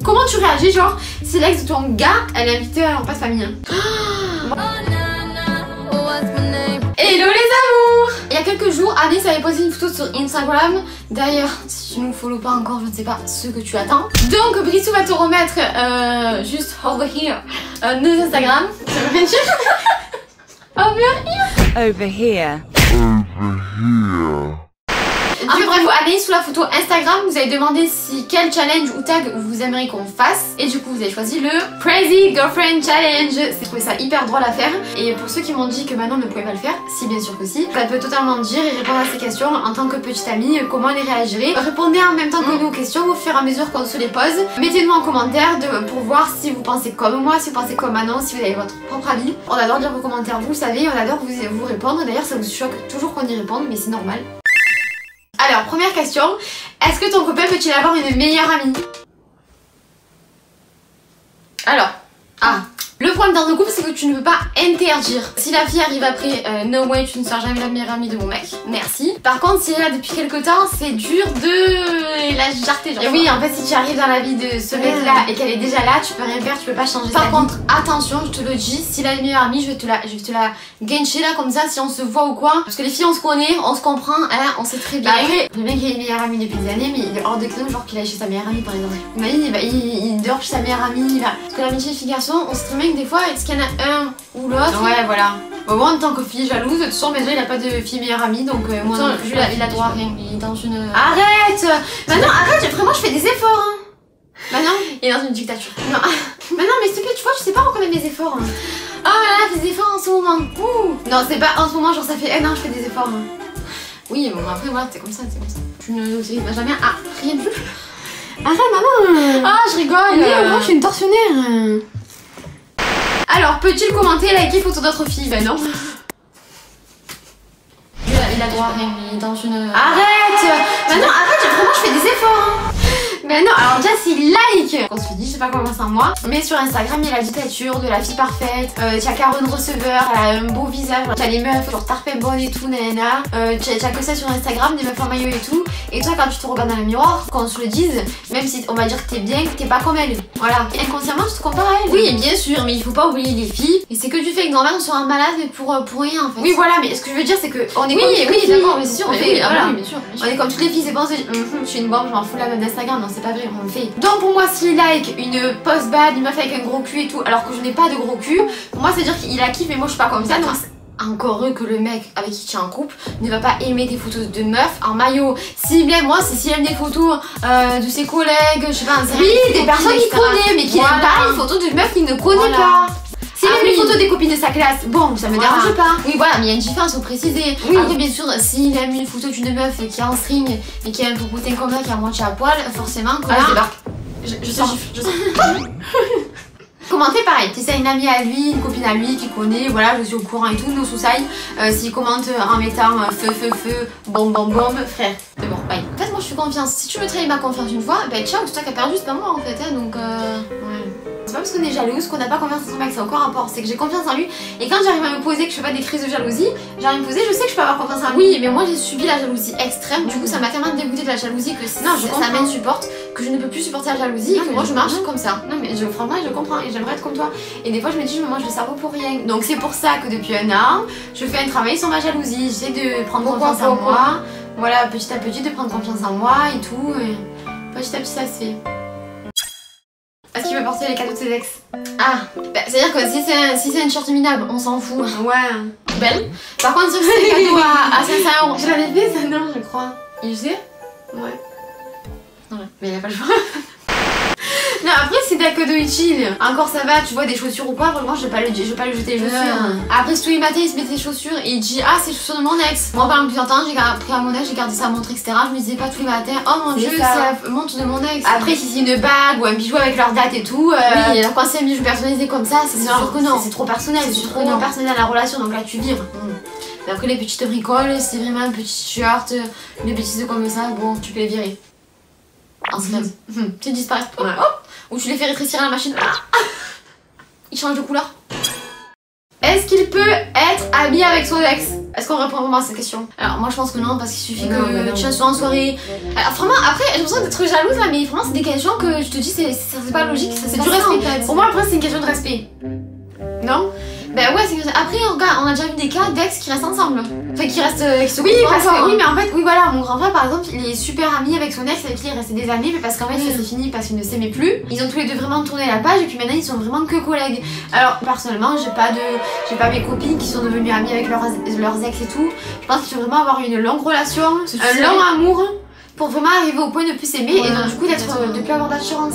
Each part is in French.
Comment tu réagis, genre, si l'ex de ton gars, elle est invitée à un repas de famille? Hello les amours! Il y a quelques jours, Anis avait posé une photo sur Instagram. D'ailleurs, si tu nous follow pas encore, je ne sais pas ce que tu attends. Donc, Brissou va te remettre juste over here nos Instagram. Ça me fait chier. Over here. Over here. Enfin bref, allez sous la photo Instagram, vous avez demandé quel challenge ou tag vous aimeriez qu'on fasse. Et du coup vous avez choisi le Crazy Girlfriend Challenge. J'ai trouvé ça hyper drôle à faire. Et pour ceux qui m'ont dit que maintenant ne pouvait pas le faire, si bien sûr que si, ça peut totalement dire et répondre à ces questions en tant que petite amie, comment elle réagirait. Répondez en même temps que nous aux questions au fur et à mesure qu'on se les pose. Mettez-nous en commentaire pour voir si vous pensez comme moi, si vous pensez comme Manon, si vous avez votre propre avis. On adore lire vos commentaires, vous le savez, on adore vous répondre. D'ailleurs ça vous choque toujours qu'on y réponde, mais c'est normal. Alors, première question, est-ce que ton copain peut-il avoir une meilleure amie? Alors, le problème dans le couple, c'est que tu ne peux pas interdire. Si la fille arrive après, no way, tu ne seras jamais la meilleure amie de mon mec, merci. Par contre, si elle est là depuis quelques temps, c'est dur de la jarter. Genre. Et oui, en fait, si tu arrives dans la vie de ce mec-là et qu'elle est déjà là, tu peux rien faire, tu peux pas changer. Par contre, attention, je te le dis, si elle est meilleure amie, je vais te la gencher là comme ça, si on se voit ou quoi. Parce que les filles, on se connaît, on se comprend, hein, on sait très bien. Bah, après, le mec il est meilleur ami depuis des années, mais il est hors de question, genre qu'il aille chez sa meilleure amie par exemple. Imagine, il dort chez sa meilleure amie, parce que l'amitié fille-garçon, on sait très bien que des fois, est-ce qu'il y en a un ou l'autre? Ouais, voilà. Bon, moi, en tant que fille jalouse, de toute façon, il a pas de fille meilleure amie, donc moi, il a droit à rien. Il est dans une. Arrête! Maintenant, arrête, vraiment, je fais des efforts, hein. Maintenant, il est dans une dictature. Non. Maintenant, mais s'il te plaît, tu vois, je sais pas reconnaître mes efforts. Hein. Oh là là, fais des efforts en ce moment. Ouh. Non, c'est pas en ce moment, genre ça fait un an je fais des efforts. Hein. Oui, bon, après, voilà, c'est comme ça, c'est comme ça. Tu ne vas jamais. Ah, rien de plus. Arrête, maman. Ah, je rigole. Moi, je suis une tortionnaire. Alors, peut-il commenter, liker photos d'autres filles? Ben non. Il a droit à rien, il est dans une. Arrête! Maintenant, arrête, vraiment, je fais des efforts. Hein. Mais non, alors déjà s'il like, on se dit, je sais pas comment c'est en moi, mais sur Instagram il y a la dictature de la fille parfaite, t'as Karen Receveur, elle a un beau visage, t'as les meufs genre tarpé bonne et tout, nanana, t'as que ça sur Instagram, des meufs en maillot et tout, et toi quand tu te regardes dans le miroir, qu'on se le dise, même si on va dire que t'es bien, que t'es pas comme elle, voilà, et inconsciemment tu te compares à elle. Oui bien sûr, mais il faut pas oublier les filles, et c'est que tu fais que normalement on sera malade mais pour rien en fait. Oui voilà, mais ce que je veux dire c'est que on est oui d'accord, mais c'est sûr, on fait, voilà, bien sûr. On est comme toutes les filles, c'est pas je suis une bombe, je m'en fous la meuf d'Instagram, non c'est pas vrai, on le fait. Donc pour moi s'il like une post bad, une meuf avec un gros cul et tout, alors que je n'ai pas de gros cul, pour moi c'est dire qu'il a kiffé, mais moi je suis pas comme ça, donc encore heureux que le mec avec qui tu es en couple ne va pas aimer des photos de meufs en maillot. S'il aime, moi c'est s'il aime des photos de ses collègues, je sais pas, des personnes qu'il connaît, mais qui n'aime pas une photo de meuf qu'il ne connaît pas. S'il aime les photos des copines de sa classe, bon, ça me dérange pas. Oui, voilà, mais il y a une différence, faut préciser. Oui. Après, bien sûr, s'il aime une photo d'une meuf qui est en string et qui a un popotin comme ça, qui a moitié à poil, forcément, je débarque. Je sors. Commentez pareil, si c'est une amie à lui, une copine à lui qui connaît, voilà, je suis au courant et tout, nos sous-sailles, s'il commente en mettant feu, bom, frère, c'est bon, bye. En fait, moi je fais confiance. Si tu me trahis ma confiance une fois, ben ciao, c'est toi qui as perdu, c'est pas moi en fait, hein, donc ouais. C'est pas parce qu'on est jalouse qu'on n'a pas confiance en son mec, c'est encore un rapport, c'est que j'ai confiance en lui et quand j'arrive à me poser, que je fais pas des crises de jalousie, j'arrive à me poser, je sais que je peux avoir confiance en lui. Oui, mais moi j'ai subi la jalousie extrême, du coup ça m'a tellement dégoûté de la jalousie que ça m'insupporte, que je ne peux plus supporter la jalousie et que moi je marche comme ça. Non mais franchement je comprends et j'aimerais être comme toi. Et des fois je me dis je me mange le cerveau pour rien. Donc c'est pour ça que depuis un an, je fais un travail sur ma jalousie, j'essaie de prendre confiance en moi. Voilà, petit à petit de prendre confiance en moi et tout. Et petit à petit ça se fait. Est-ce qu'il veut porter les cadeaux de ses ex? Ah, bah, c'est-à-dire que si c'est une short minable, on s'en fout. Ouais. Belle. Par contre, si c'est des cadeaux à 500 €. Je l'avais fait ça, non, je crois. Il sait? Ouais. Ouais. Mais il a pas le choix. Non, après c'est des cadeaux utiles. Encore ça va, tu vois, des chaussures ou quoi, franchement je vais pas le jeter les chaussures. Après tous les matins il se met ses chaussures et il dit ah c'est les chaussures de mon ex. Moi pendant plusieurs temps j'ai pris à mon ex, j'ai gardé sa montre etc. Je me disais pas tous les matins oh mon dieu c'est la montre de mon ex. Après si c'est une bague ou un bijou avec leur date et tout, oui alors quand c'est un bijou personnalisé comme ça c'est sûr que non. C'est trop personnel, c'est trop personnel à la relation donc là tu vires. Mais après les petites bricoles, c'est vraiment un petit shirt, les bêtises comme ça, bon tu peux les virer. En secret. Tu disparais. Ouais. Ou tu les fais rétrécir à la machine. Il change de couleur. Est-ce qu'il peut être ami avec son ex? Est-ce qu'on répond vraiment à cette question? Alors moi je pense que non, parce qu'il suffit que tu sois en soirée. Alors vraiment après j'ai l'impression d'être jalouse là, mais vraiment c'est des questions que je te dis c'est pas logique, c'est du respect. En fait. Pour moi après c'est une question de respect. Non? Ben ouais, après on a déjà vu des cas d'ex qui restent ensemble. Enfin qui restent qui se oui, parce que, oui mais en fait oui voilà, mon grand frère par exemple il est super ami avec son ex avec qui il est resté des années, mais parce qu'en fait ça s'est fini parce qu'ils ne s'aimaient plus. Ils ont tous les deux vraiment tourné la page et puis maintenant ils sont vraiment que collègues. Alors personnellement j'ai pas mes copines qui sont devenues amies avec leurs ex et tout. Je pense qu'il faut vraiment avoir une longue relation, un long amour pour vraiment arriver au point de plus s'aimer et donc du coup de plus avoir d'assurance.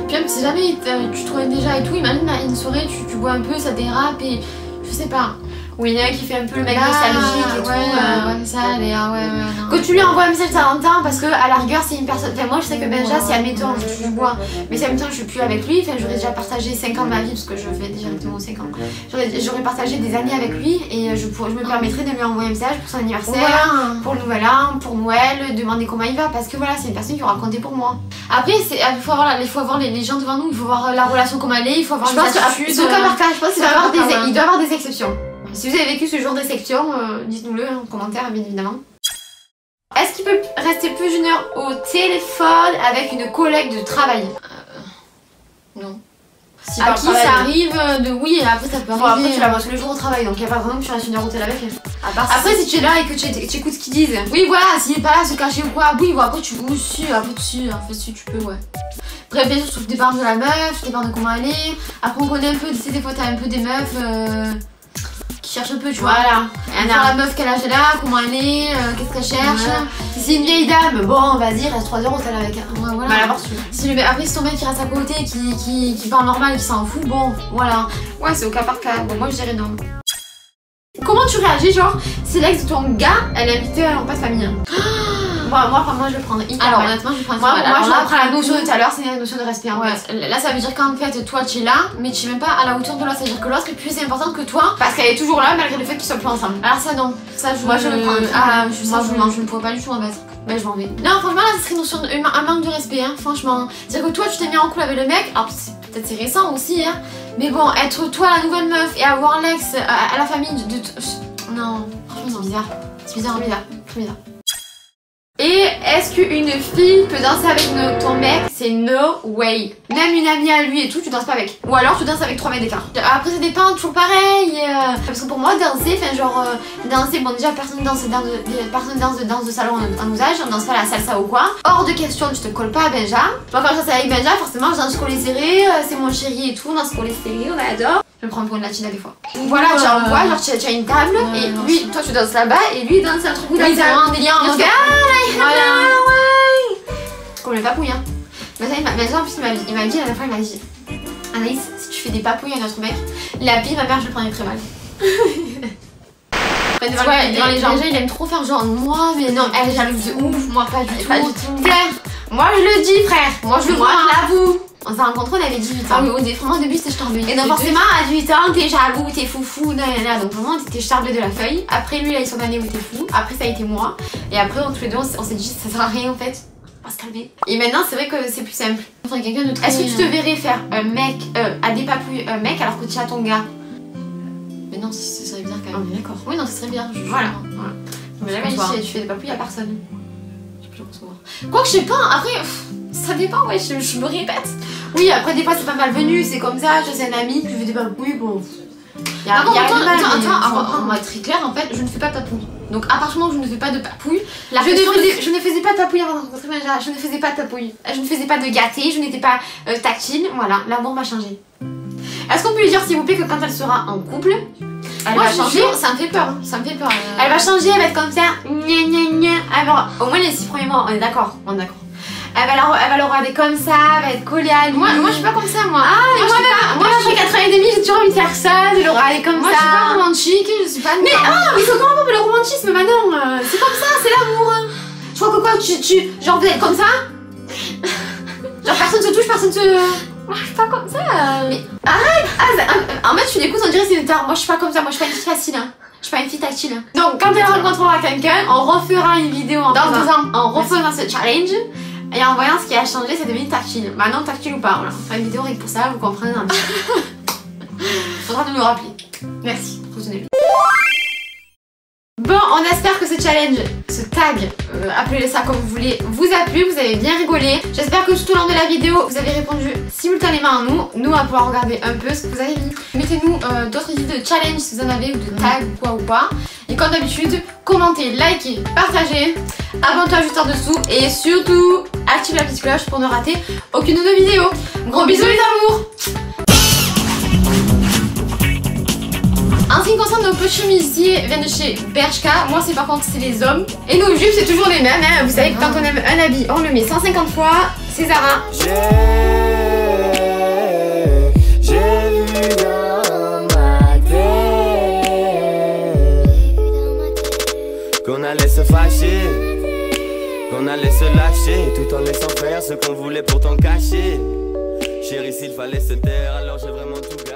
Puis même si jamais tu trouvais déjà et tout, imagine une soirée tu bois un peu, ça dérape et je sais pas. Oui, il y en a qui fait un peu le mec nostalgique et tout. Ouais, ça, allez, non. Quand tu lui envoies un message de temps en temps, parce que à la rigueur, c'est une personne. Enfin, moi je sais que Benja, si admettons, je bois, mais si admettons, je suis plus avec lui, enfin, j'aurais déjà partagé 5 ans de ma vie, parce que je fais directement 5 ans. J'aurais partagé des années avec lui et je me permettrais de lui envoyer un message pour son anniversaire, pour le nouvel an, pour Noël, demander comment il va, parce que voilà, c'est une personne qui aura compté pour moi. Après, il faut avoir les gens devant nous, il faut voir la relation comme elle est, il faut avoir les attitudes. C'est au cas par cas, je pense qu'il doit y avoir des exceptions. Si vous avez vécu ce genre d'exception, dites-nous-le en commentaire bien évidemment. Est-ce qu'il peut rester plus d'une heure au téléphone avec une collègue de travail? Non. Si à qui ça arrive de oui, et après ça peut arriver. Après tu la vois tous les jours au travail, donc il n'y a pas vraiment que tu restes une heure au téléphone avec elle. Après si tu es là et que tu écoutes ce qu'ils disent. Oui voilà, s'il est pas là se cacher ou quoi, oui après tu bouges dessus, après dessus, en fait si tu peux ouais. Après bien sûr tout dépend de la meuf, tout dépend de comment elle est. Après on connaît un peu, tu sais des fois t'as un peu des meufs qui cherchent un peu tu vois. Voilà. La meuf quel âge elle a, comment elle est, qu'est-ce qu'elle cherche. Si c'est une vieille dame, bon vas-y reste 3 heures au téléphone avec elle. Ouais, voilà. Après si ton mec qui reste à côté, qui parle normal, qui s'en fout, bon voilà. Ouais c'est au cas par cas, bon moi je dirais non. Comment tu réagis genre si l'ex de ton gars elle est invitée à un repas de famille? Moi je vais prendre hyper mal. Honnêtement je vais prendre moi je prends la notion de tout à l'heure, c'est la notion de respect en fait. Là ça veut dire qu'en fait toi tu es là mais tu es même pas à la hauteur de l'autre, ça veut dire que l'autre est plus importante que toi parce qu'elle est toujours là malgré le fait qu'ils soient plus ensemble. Alors ça non, ça moi je le prends. Je ne pourrais pas du tout en mettre. Ben je m'en vais. Non franchement là ça serait une notion un manque de respect hein, franchement. C'est-à-dire que toi tu t'es mis en couple avec le mec, alors peut-être c'est récent aussi hein, mais bon être toi la nouvelle meuf et avoir l'ex à la famille non, franchement c'est bizarre. C'est bizarre. Et est-ce qu'une fille peut danser avec ton mec? C'est no way. Même une amie à lui et tout, tu danses pas avec. Ou alors tu danses avec 3 mètres d'écart. Après ça dépend, toujours pareil. Parce que pour moi danser, enfin genre danser, bon déjà personne danse de danse de salon en usage, on danse pas la salsa ou quoi. Hors de question, tu te colles pas à Benja. Moi quand je danse avec Benja, forcément je danse collé serré, c'est mon chéri et tout, on danse collé serré, on adore. Je me prends pour une latina des fois. Voilà, tu envoies, genre tu as une table et lui, toi tu danses là-bas et lui il danse un truc où il a un délire en mode comme le papouille hein. Mais ça, en plus il m'a dit à la fin, il m'a dit Anaïs, si tu fais des papouilles à notre mec, la bille, ma mère je le prenais très mal. Devant les gens. Déjà il aime trop faire genre moi mais non, elle est jalouse de ouf, moi pas du tout. Moi je le dis frère, moi je l'avoue. On s'est rencontrés, on avait 18 ans. Ah oui, vraiment au début c'était charbé. Et donc forcément à 18 ans t'es jaloux, t'es foufou, nanana. Donc vraiment t'es charbé de la feuille. Après lui il a eu son année où t'es fou. Après ça a été moi. Et après tous les deux on s'est dit ça sert à rien en fait. On va se calmer. Et maintenant c'est vrai que c'est plus simple. Est-ce que tu te verrais faire un mec à des papouilles un mec alors que tu as ton gars? Mais non, ce serait bizarre quand même. Oh, d'accord. Oui non, ce serait bien. Voilà. Mais jamais tu fais des papouilles à personne. Je peux le recevoir. Quoi que je sais pas, après ça dépend, ouais, je me répète. Oui, après des fois c'est pas malvenu, c'est comme ça, je sais un ami, tu fais des papouilles, bon. Attends, on va être très clair, en fait, je ne fais pas de papouille. Donc à partir du moment où je ne fais pas de papouille, je ne faisais pas de papouille avant de rencontrer Benja, je ne faisais pas de papouille. Je ne faisais pas de gâté, je n'étais pas tactile, voilà, l'amour m'a changé. Est-ce qu'on peut lui dire s'il vous plaît que quand elle sera en couple, elle va changer? Ça me fait peur, ça me fait peur. Elle va changer, elle va être comme ça, alors au moins les 6 premiers mois, on est d'accord, Elle va le regarder comme ça, elle va être collée à lui. Moi je suis pas comme ça moi. Moi je fais 4 ans et demi, j'ai toujours envie de faire ça, de le regarder comme ça. Moi je suis pas romantique, je suis pas. Mais il faut comment le romantisme maintenant? C'est comme ça, c'est l'amour. Je crois que quoi, genre vous êtes comme ça? Genre personne se touche, personne se. Moi je suis pas comme ça. Mais arrête. En fait tu l'écoutes, on dirait c'est une tare. Moi je suis pas comme ça, moi je suis pas une fille facile. Je suis pas une fille tactile. Donc quand elle rencontrera quelqu'un, on refera une vidéo en refaisant ce challenge. Et en voyant ce qui a changé, c'est devenu tactile. Maintenant, tactile ou pas, voilà. On fera une vidéo avec pour ça, vous comprenez un petit. Faudra de nous rappeler. Merci, retenez-le. Bon, on espère que ce challenge, ce tag, appelez ça comme vous voulez, vous a plu, vous avez bien rigolé. J'espère que tout au long de la vidéo, vous avez répondu simultanément à nous. Nous, on va pouvoir regarder un peu ce que vous avez mis. Mettez-nous d'autres idées de challenge si vous en avez, ou de tag ou quoi ou pas. Et comme d'habitude, commentez, likez, partagez, abonne-toi juste en dessous et surtout, active la petite cloche pour ne rater aucune de nos vidéos. Gros bisous les amours! En ce qui concerne nos petits chemisiers, viennent de chez Bershka. Moi, c'est par contre, c'est les hommes. Et nos jupes, c'est toujours les mêmes. Hein. Vous savez que quand on aime un habit, on le met 150 fois. C'est Zara. J'ai vu dans ma tête qu'on allait se fâcher, qu'on allait se lâcher, tout en laissant faire ce qu'on voulait pourtant cacher. Chérie, s'il fallait se taire, alors j'ai vraiment tout gâché.